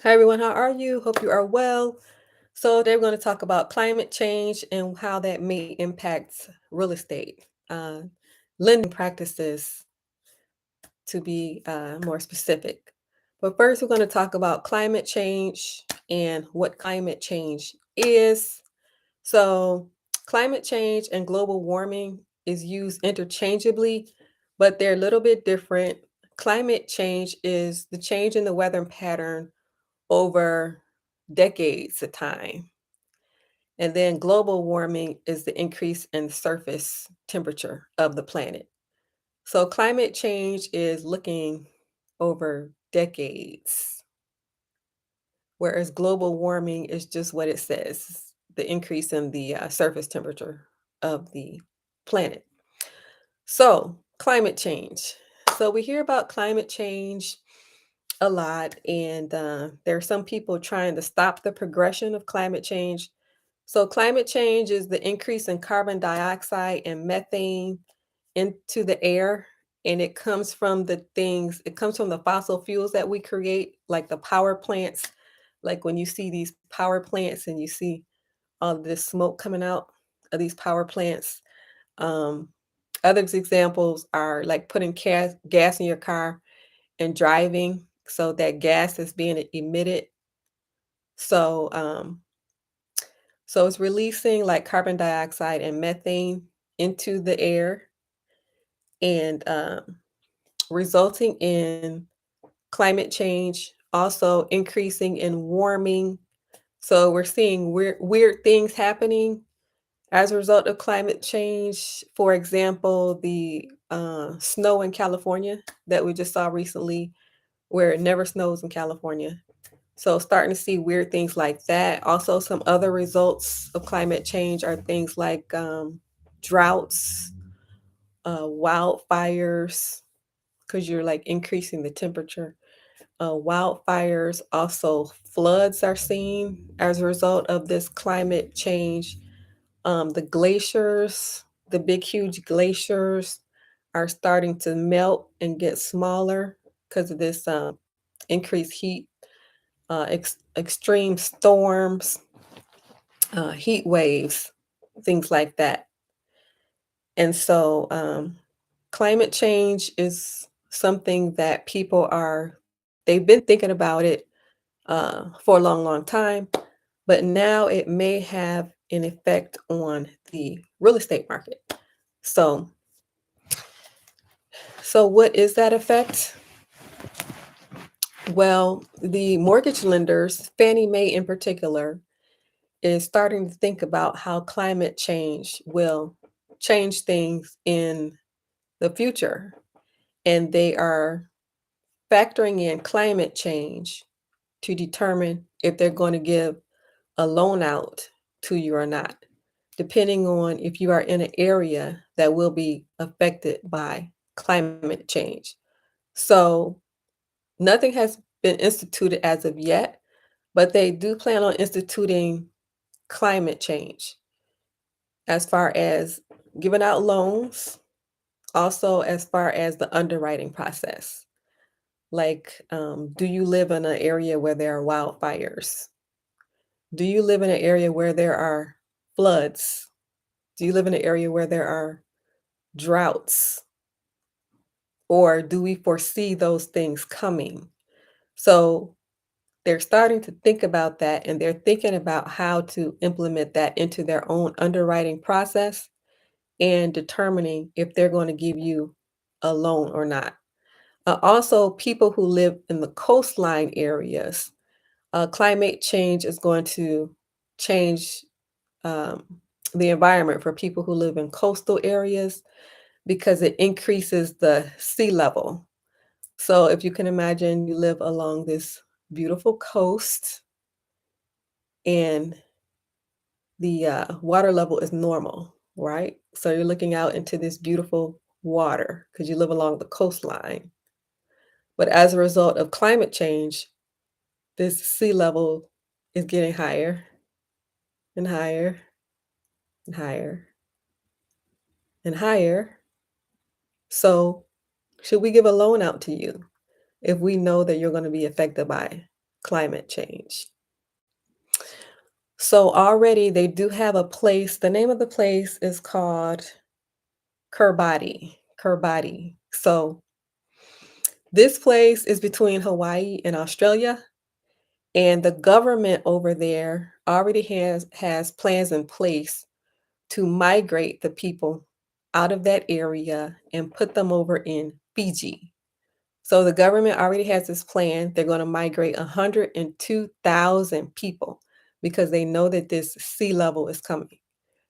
Hi everyone, how are you? Hope you are well. So today we're going to talk about climate change and how that may impact real estate, lending practices to be more specific. But first, we're going to talk about climate change and what climate change is. So, climate change and global warming is used interchangeably, but they're a little bit different. Climate change is the change in the weather pattern over decades of time. And then global warming is the increase in surface temperature of the planet. So climate change is looking over decades, whereas global warming is just what it says, the increase in the surface temperature of the planet. So climate change. So we hear about climate change a lot, and there are some people trying to stop the progression of climate change. So, climate change is the increase in carbon dioxide and methane into the air. And it comes from the fossil fuels that we create, like the power plants. Like when you see these power plants and you see all this smoke coming out of these power plants. Um, Other examples are like putting gas in your car and driving, so that gas is being emitted. So, so it's releasing like carbon dioxide and methane into the air and resulting in climate change, also increasing in warming. So we're seeing weird things happening as a result of climate change. For example, the snow in California that we just saw recently, where it never snows in California. So starting to see weird things like that. Also, some other results of climate change are things like droughts, wildfires, because you're like increasing the temperature. Wildfires, also floods are seen as a result of this climate change. The glaciers, the big, huge glaciers, are starting to melt and get smaller because of this increased heat, extreme storms, heat waves, things like that. And so, climate change is something that they've been thinking about it for a long, long time, but now it may have an effect on the real estate market. So, so what is that effect? Well, the mortgage lenders, Fannie Mae in particular, is starting to think about how climate change will change things in the future. And they are factoring in climate change to determine if they're going to give a loan out to you or not, depending on if you are in an area that will be affected by climate change. So, nothing has been instituted as of yet, but they do plan on instituting climate change as far as giving out loans, also as far as the underwriting process. Like, do you live in an area where there are wildfires? Do you live in an area where there are floods? Do you live in an area where there are droughts? Or do we foresee those things coming? So they're starting to think about that, and they're thinking about how to implement that into their own underwriting process and determining if they're going to give you a loan or not. Also, people who live in the coastline areas, climate change is going to change um, the environment for people who live in coastal areas because it increases the sea level. So, if you can imagine, you live along this beautiful coast and the water level is normal, right? So, you're looking out into this beautiful water because you live along the coastline. But as a result of climate change, this sea level is getting higher and higher and higher and higher. So, should we give a loan out to you if we know that you're going to be affected by climate change. So already they do have a place. The name of the place is called Kiribati. Kiribati. So this place is between Hawaii and Australia, and the government over there already has plans in place to migrate the people out of that area and put them over in Fiji. So the government already has this plan. They're going to migrate 102,000 people because they know that this sea level is coming.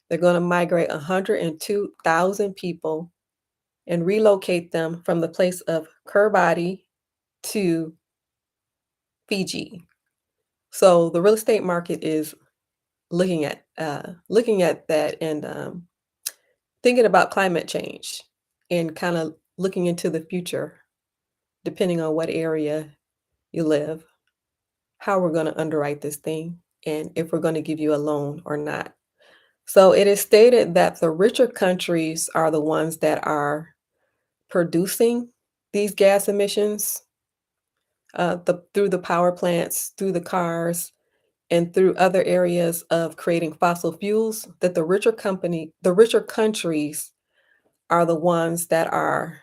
They're going to migrate 102,000 people and relocate them from the place of Kiribati to Fiji. So the real estate market is looking at that and thinking about climate change and kind of looking into the future, depending on what area you live, how we're going to underwrite this thing, and if we're going to give you a loan or not. So it is stated that the richer countries are the ones that are producing these gas emissions through the power plants, through the cars, and through other areas of creating fossil fuels, that the richer countries are the ones that are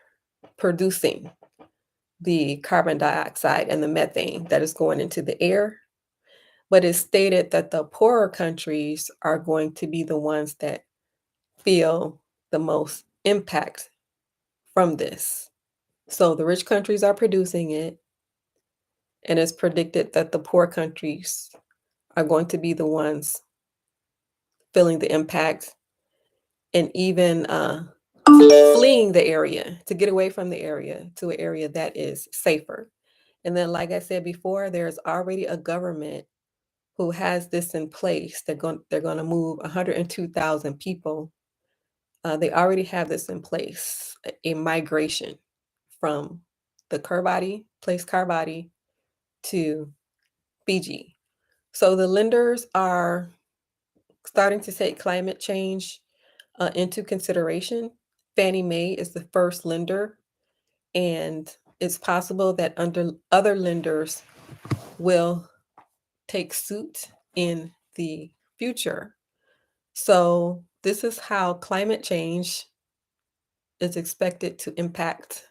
producing the carbon dioxide and the methane that is going into the air. But it's stated that the poorer countries are going to be the ones that feel the most impact from this. So the rich countries are producing it, and it's predicted that the poor countries are going to be the ones feeling the impact and even fleeing the area to get away from the area to an area that is safer. And then, like I said before, there's already a government who has this in place. They're going to move 102,000 people. They already have this in place, a migration from the Kiribati to Fiji. So the lenders are starting to take climate change into consideration. Fannie Mae is the first lender, and it's possible that other lenders will take suit in the future. So, this is how climate change is expected to impact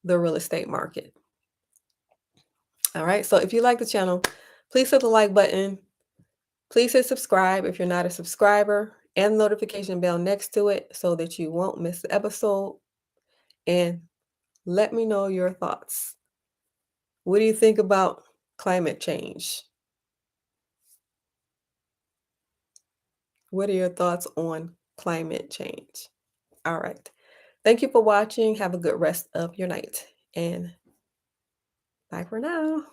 the real estate market. All right. So, if you like the channel, please hit the like button. Please hit subscribe if you're not a subscriber, and the notification bell next to it so that you won't miss the episode. And let me know your thoughts. What do you think about climate change? What are your thoughts on climate change? All right. Thank you for watching. Have a good rest of your night. And bye for now.